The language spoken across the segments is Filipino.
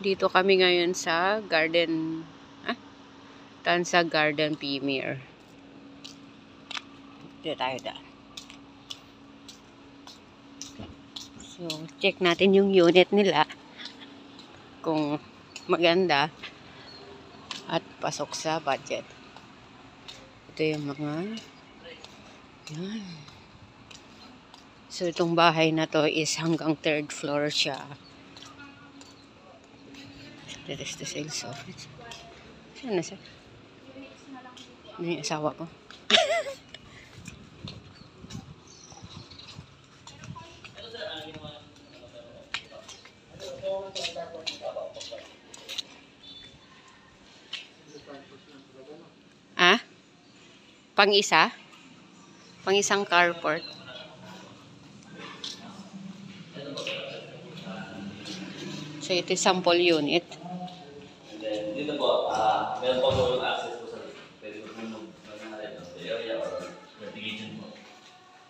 Dito kami ngayon sa Garden, Tansa Garden Premier. Dito tayo daan. So, check natin yung unit nila. Kung maganda at pasok sa budget. Ito yung mga yan. So, itong bahay na to is hanggang 3rd floor siya. That is the sales office. Saan na siya? Ano yung asawa ko? Pang-isa? Pang-isang carport. So, ito yung sample unit. Dito po, meron po yung access po sa pwede po yung area or vertigation po.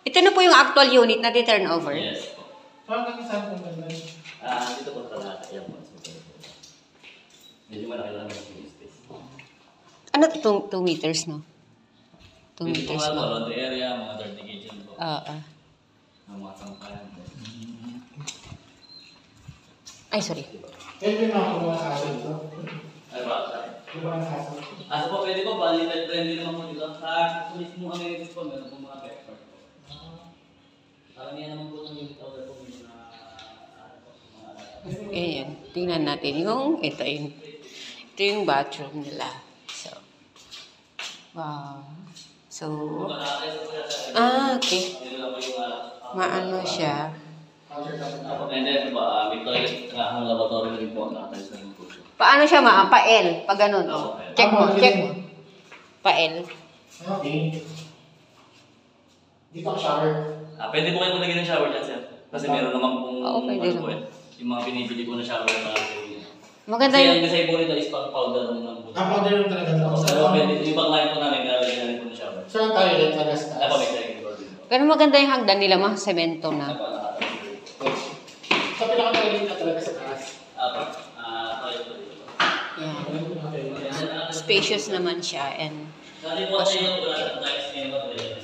Ito na po yung actual unit na di-turn over? Yes po. Saan kami saan po ganda? Dito po talaga. Ayan po. Medyo malaki lang yung space. Ano ito? 2 meters, no? 2 Dito meters po lang. around the area, mga vertigation po. Ang mga sampahan po. Ay, sorry. Pwede na ako mga kaso dito. Ay ba? Di ba ang kaso? Po, pwede po. Bali, friendly naman po dito. Sa mismo amenities po, meron po mga pepper po. Karamihan naman po ng unit order po yung Ayan. Tingnan natin yung ito yung bathroom nila. So, wow. So, okay. Maano siya. And then, may toilet ang laboratory rin po. Nakatalis na rin po siya. Paano siya pa-L? Pag ganun. Check mo. Pa-L. Okay. Dito ang shower. Pwede po kayo maglagay ng shower dyan, sir. Kasi meron naman pong pwede naman. Yung mga binibili po na shower na Maganda kasi yung... ang design po nito is pang powder ng buto. Ang powder yung talaga dito. Pero pwede, yung pang line po namin, nalagay na rin po ng shower. Saan tayo rin talaga sa Ako taas? may second floor din po. Pero maganda yung hagdan nila, mga semento na. Sa pinaka-toilet na talaga sa taas. Toilet po dito. Yeah. Spacious naman siya and... Kasi po kasi yung nice name of the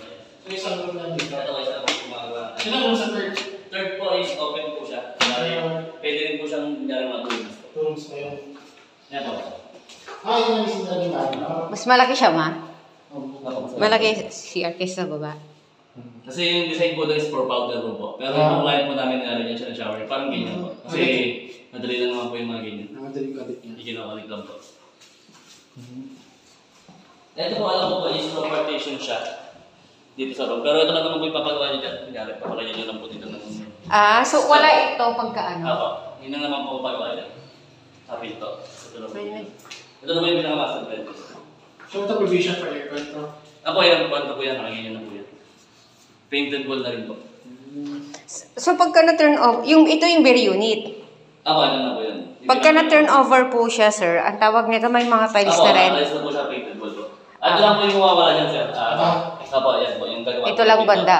So isang room lang dito. ito is ako gumagawa. Sino room sa third? Third po is open po siya. Pwede rin po siyang nangyari mga rooms. Rooms na yun. Yan po. Yun ang isang talaga ba? Mas malaki siya, ma? Malaki CR kaysa sa baba. Kasi yung design po doon is for powder room po. Pero yung client po namin nalagyan siya ng shower. Parang ganyan po. Kasi madali lang naman po yung mga ganyan. Madaling galit niya. Ikinakalit lang po. Ito po alam ko po is no partition siya dito sa room. Pero ito lang naman po ipapagawa niyo dyan. Kunyari, papalagyan niyo lang po dito ng... So wala ito pagka ano? Ako. Yun na naman po papagawa niya. Sa pinto. Ito naman yung pinaka-master bedroom. So ito provision for aircon to? Ako yan, kwento po yan. Nakagyan na po yan. Painted wall na rin po. So pagka na-turn off, ito yung bare unit. Ako, ano na po yan. Pagka na-turn over po siya, sir, ang tawag nito may mga tiles na rin. Ako, tiles na po siya, painted wall po. Ito lang po yung mawawala dyan, sir. Ako, yan po. Yung gagawa. Ito lang banda,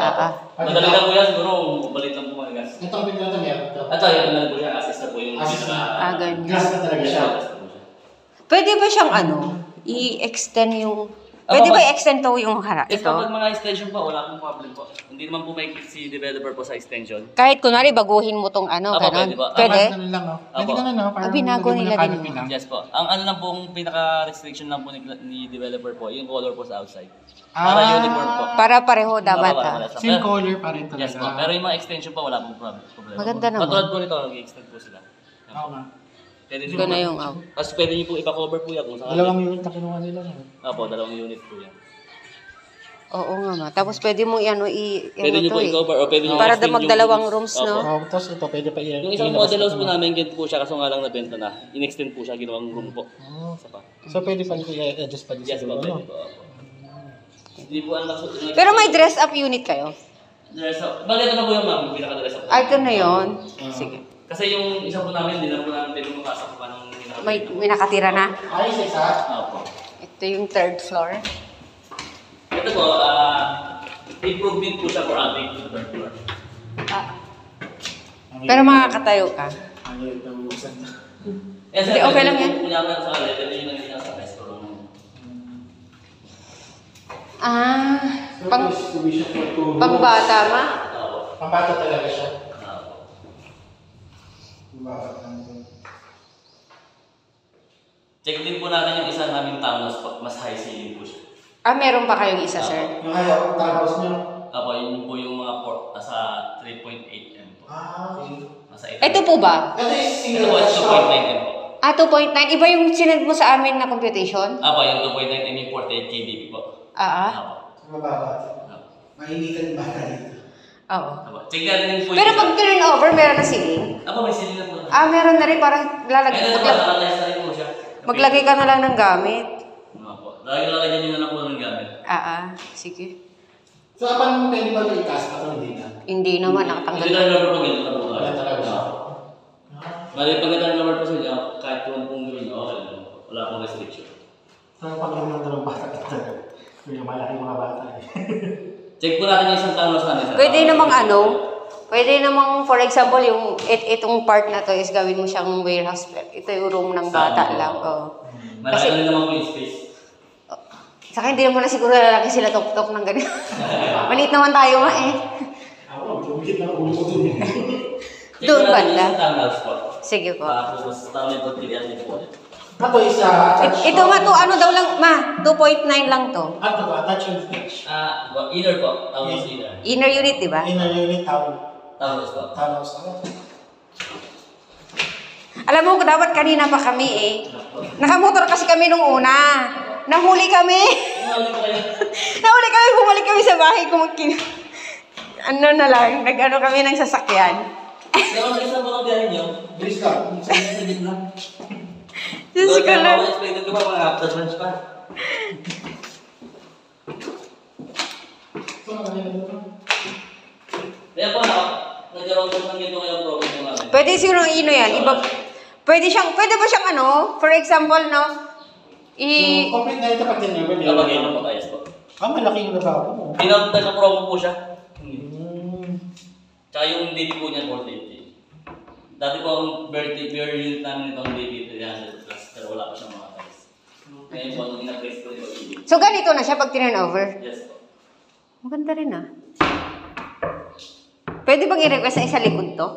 Madali lang po yan, siguro, balit lang po mga gas. Ito ang pinto na meron to? Ito, yan lang po siya. Assist na po yung... Ganyan. Gas na talaga siya. Pwede ba siyang i-extend yung... Pwede ba i-extend to yung Yes, ito? kapag mga extension po, wala akong problem po. Hindi naman po may si developer po sa extension. Kahit kunwari baguhin mo tong ano, Pwede ganun. ba? Pwede? Ganun lang, no? Pwede ganun, no? Parang binago nila din canopy mo. lang. Yes po. Ang ano lang pong pinaka-restriction lang po ni developer po, yung color po sa outside. Para uniform po. Para pareho dapat Same color pa rin talaga. Yes po. Pero yung mga extension po, wala pong problema. Maganda naman. Katulad po nito, nag-extend po sila. Oo nga. Pwede Ito na yung out. Tapos pwede nyo po ipa-cover po yan kung saan. Dalawang unit na kinuha nila. Opo, 2 unit po yan. Oo nga ma. Tapos pwede mo Pwede nyo po i-cover o pwede nyo para extend yung magdalawang rooms. rooms, no? Oo, tapos ito, pwede pa Yung isang model house po namin, ganito po siya, kaso nga lang nabenta na. In-extend po siya, ginawang room po. Isa pa. So pwede pa i-adjust pa dito. Yes po, pwede po. Hindi po ang lakas. Pero may dress up unit kayo? Dress up. Bali, ito na po yung ma'am, pinaka-dress up. Ito na yun. Sige. Kasi yung isa po namin, hindi na po namin pwede pumasok pa ng... May nakatira na. Ayos, isa. Opo. Ito yung 3rd floor. Ito po, improvement po siya for ating to the 3rd floor. Pero makakatayo ka. Ano yung nabubusan na? Hindi, okay lang yan. Pinapala sa kalit, ito yung nangyayari sa restaurant. Ah, pang, Distribution for two. pangbata ma? Opo. Pambata talaga siya. Opo. Check din po natin yung isa naming townhouse pag mas high ceiling po siya. Ah, meron pa kayong isa, sir? Yung ayaw, yung tapos niyo. Opo, yun po yung mga port, nasa 3.8 M po. Okay. Nasa Ito po ba? Ito is Ito single po, touch 2.9 M po. Ah, 2.9. Iba yung sinend mo sa amin na computation? Opo, yung 2.9 M yung 48 KBP po. Ah, Opo. Mababa. Opo. Mainitan ba na dito? oo. Opo. Check natin yung po Pero yung pag turn over, meron na ceiling? Opo, may ceiling na po. Ah, meron na rin. Parang Ayun na po, nakalize na rin po siya. maglagay ka na lang ng gamit. Opo. Lalagyan nyo na lang po ng gamit. Sige. So, paano mo pwede ba ito i-cast pa ito? Hindi na. Hindi naman, Hindi nakatanggal tayo na. number po ganito na po. Wala talaga siya. Bali, pag tayo number po sa inyo, kahit kung pong gawin, okay lang. Wala pong restriction. So, pag yung mga dalawang bata ito, yung malaki mga bata eh. Check po natin yung isang townhouse namin. sir. Pwede namang pwede namang, for example, yung itong part na to is gawin mo siyang warehouse. Ito yung room ng bata lang. Oh. Malaki na rin naman po yung space. Saka hindi naman na siguro lalaki sila tok-tok ng ganito. Maliit naman tayo nga eh. Ako, lumikit na ulo ko dun eh. Check Doon po natin yung banda. isang townhouse po. Sige po. Tapos, tama yung pagpilihan din po. Ako isa, touch. Ito ma, ano daw lang, ma, 2.9 lang to. Ano ba? Touch and touch. Inner po. Townhouse inner. Inner unit, di ba? Inner unit, Townhouse po. townhouse. Alam mo, dapat kanina pa kami eh. Nakamotor kasi kami nung una. Nahuli kami. Ano po kayo? Nahuli kami, bumalik kami sa bahay. Ano na lang, nag-ano kami ng sasakyan. Kaya kung isa po ang biyahe nyo, Bilis lang. saglit lang. Diyos ko lang. Expected ko pa mga after lunch pa. Ito na kanina dito. Kaya po, nagkaroon po ng ganito kayong problem po namin. Pwede siguro ng ino yan. Pwede ba siyang for example, no? So, complete na ito pag tinurban niya. Kapag yun po tayo po. Malaki yung nababa mo. Nagka-promo po siya. Tsaka yung daily po niya 480. Dati po ang bare unit namin itong daily 300 plus, pero wala pa siyang mga price. Ngayon po, nung ina-price ko ito, So, ganito na siya pag turn-over. yes po. Maganda rin ah. Pwede bang i-request na isa likod to?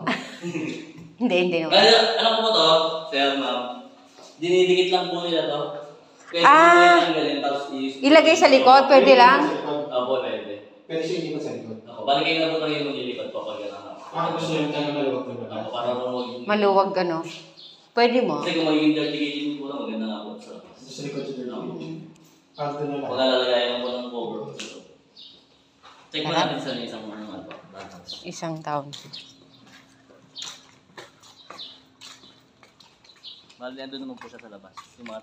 Hindi naman. Kaya, alam ko po to, sir, ma'am, dinidikit lang po nila to. Pwede Ah. po yung tanggalin, tapos Ilagay sa likod, pwede lang? Opo, pwede. Pwede siya hindi sa likod. Ako, balik kayo na po tayo yung lilipat po pag gano'n. Ako gusto yung tayo maluwag na ba? Ako, para po maging... Maluwag ano. Pwede mo. Kasi kung magiging dirty kitchen po lang, maganda nga po sa labas. Sa likod sa likod. Parte na lang. Kung nalalagayan mo po ng cover. Check mo natin sa isang mga ito. Isang taon. Bali, andun naman po siya sa labas. Yung mga